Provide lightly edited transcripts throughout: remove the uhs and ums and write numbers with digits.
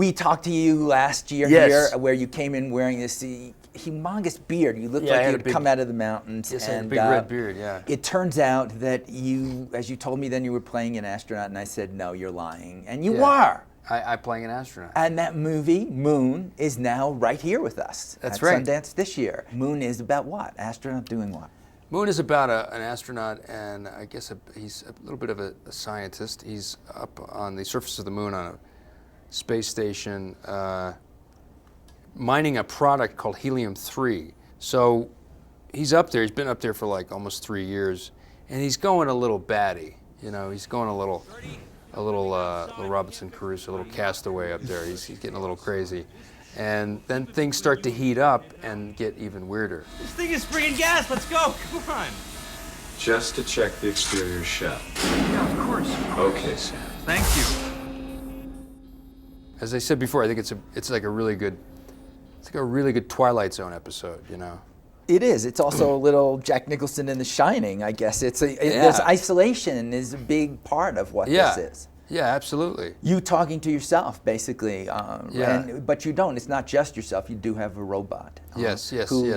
We talked to you last year here, where you came in wearing this humongous beard. You looked like you had come out of the mountains. Yes, I had a big red beard, yeah. It turns out that you, as you told me then, you were playing an astronaut, and I said, no, you're lying. And you are. I'm playing an astronaut. And that movie, Moon, is now right here with us. That's at Sundance this year. Moon is about what? Astronaut doing what? Moon is about an astronaut, and I guess he's a little bit of a scientist. He's up on the surface of the moon on a space station, mining a product called helium-3. So he's up there. He's been up there for like almost 3 years, and he's going a little batty. You know, he's going a little Robinson Crusoe, a little castaway up there. He's getting a little crazy. And then things start to heat up and get even weirder. This thing is bringing gas. Let's go. Come on. Just to check the exterior shell. Yeah, of course. Okay, Sam. Thank you. As I said before, I think it's like a really good Twilight Zone episode, you know. It is. It's also a little Jack Nicholson in The Shining, I guess. There's isolation is a big part of what this is. Yeah, absolutely. You talking to yourself, basically. But you don't. It's not just yourself. You do have a robot. Who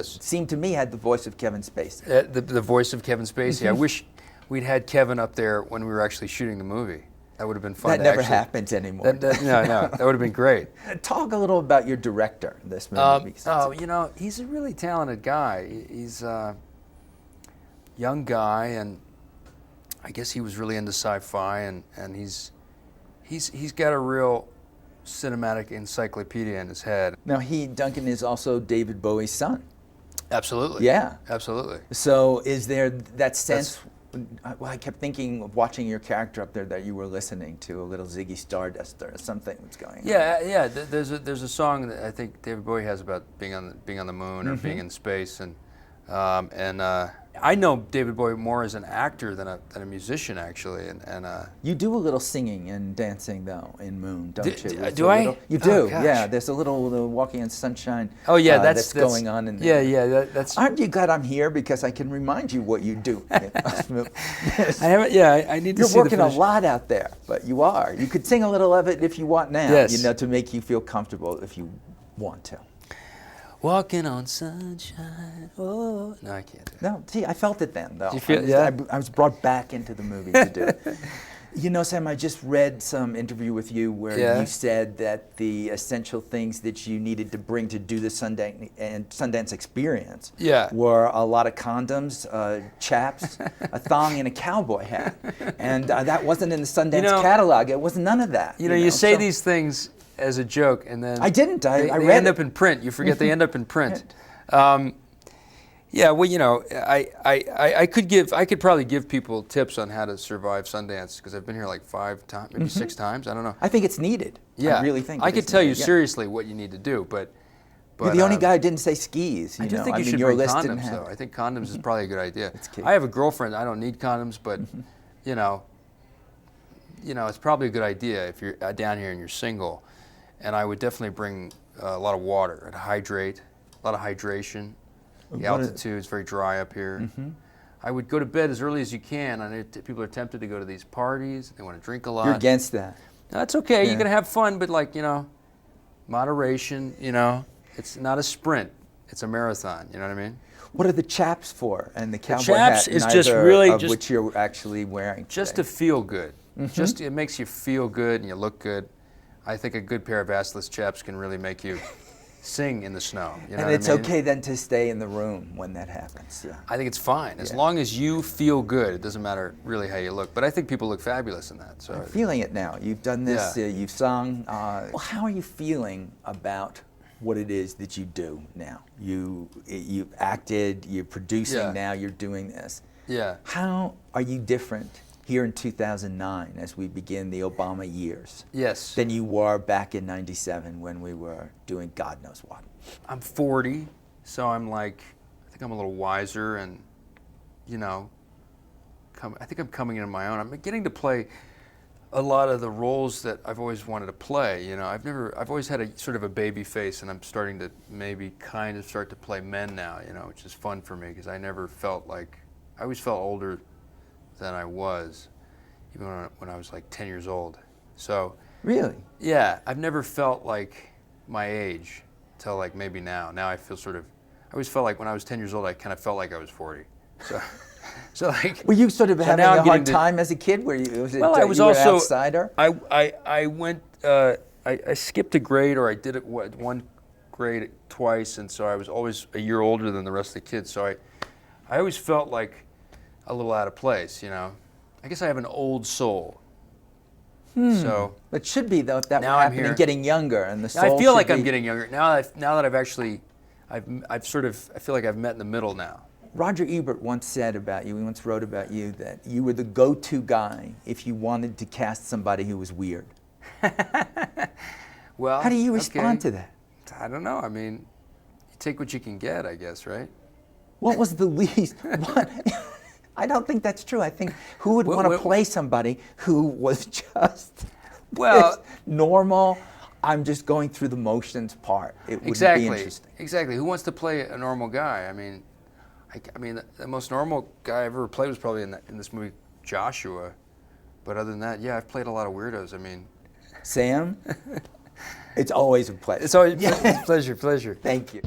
seemed to me had the voice of Kevin Spacey. The voice of Kevin Spacey. I wish we'd had Kevin up there when we were actually shooting the movie. That would have been fun. That never happens anymore. No, that would have been great. Talk a little about your director, this movie. You know, he's a really talented guy. He's a young guy, and I guess he was really into sci-fi, and he's got a real cinematic encyclopedia in his head. Now, Duncan is also David Bowie's son. Absolutely. Yeah. Absolutely. So is there that sense? Well, I kept thinking of watching your character up there that you were listening to a little Ziggy Stardust or something was going on. Yeah. There's a song that I think David Bowie has about being on the moon or being in space, and I know David Bowie more as an actor than a musician, actually, and you do a little singing and dancing though in Moon, don't you? Do I? You do, oh, yeah. There's a little Walking in Sunshine. Oh yeah, that's going on in there. Yeah. That's. Aren't you glad I'm here because I can remind you what you do? I haven't. Yeah, I need to. You're see working a lot out there, but you are. You could sing a little of it if you want now. Yes. You know, to make you feel comfortable if you want to. Walking on sunshine. Oh no, I can't do it. No, see, I felt it then, though. Did you feel? I was brought back into the movie to do it. You know, Sam, I just read some interview with you where you said that the essential things that you needed to bring to do the Sundance experience were a lot of condoms, chaps, a thong, and a cowboy hat. And that wasn't in the Sundance catalog. It was none of that. You say these things as a joke, and then I didn't. They read end up in print. You forget they end up in print. Yeah, well, you know, I could probably give people tips on how to survive Sundance because I've been here like 5 times, maybe 6 times. I don't know. I think it's needed. Yeah, I really think. I could tell you seriously what you need to do, but you're the only guy who didn't say skis. I do think you should bring condoms, though. I think condoms is probably a good idea. I have a girlfriend. I don't need condoms, but you know, it's probably a good idea if you're down here and you're single. And I would definitely bring a lot of water and hydrate, a lot of hydration. The altitude is very dry up here. I would go to bed as early as you can. I know people are tempted to go to these parties. They want to drink a lot. You're against that. No, that's okay. You're going to have fun, but moderation, It's not a sprint. It's a marathon. You know what I mean? What are the chaps for? And the cowboy chaps hat, is just really of which you're actually wearing today. Just to feel good. It makes you feel good and you look good. I think a good pair of assless chaps can really make you sing in the snow. You know and it's what I mean? okay then to stay in the room when that happens. Yeah. I think it's fine as long as you feel good. It doesn't matter really how you look, but I think people look fabulous in that. So I'm feeling it now. You've done this. You've sung. Well, how are you feeling about what it is that you do now? You've acted. You're producing now. You're doing this. Yeah. How are you different here in 2009 as we begin the Obama years than you were back in '97 when we were doing God knows what? I'm 40, so I think I'm a little wiser and, I think I'm coming into my own. I'm getting to play a lot of the roles that I've always wanted to play. I've always had a sort of a baby face, and I'm starting to maybe kind of start to play men now, which is fun for me because I always felt older than I was, even when I was like 10 years old. So Really? Yeah, I've never felt like my age till like maybe now. Now I feel I always felt like when I was 10 years old, I kind of felt like I was 40. So like. Were you sort of having now a I'm hard getting time as a kid? Were you? Well, I was you were also an outsider. I went. I skipped a grade, or I did it one grade twice, and so I was always a year older than the rest of the kids. So I always felt like a little out of place, you know. I guess I have an old soul. So It should be though. If that now were I'm happening, here. getting younger, and the soul. I feel like should I'm be- getting younger now that I've actually, I feel like I've met in the middle now. Roger Ebert once said about you. He once wrote about you that you were the go-to guy if you wanted to cast somebody who was weird. Well, How do you respond to that? I don't know. I mean, you take what you can get, I guess, right? What was the least? I don't think that's true. I think who would want to play somebody who was just this normal? I'm just going through the motions part. It would be interesting. Exactly. Who wants to play a normal guy? I mean, the most normal guy I ever played was probably in this movie, Joshua. But other than that, yeah, I've played a lot of weirdos. I mean, Sam, it's always a pleasure. It's always pleasure. Thank you.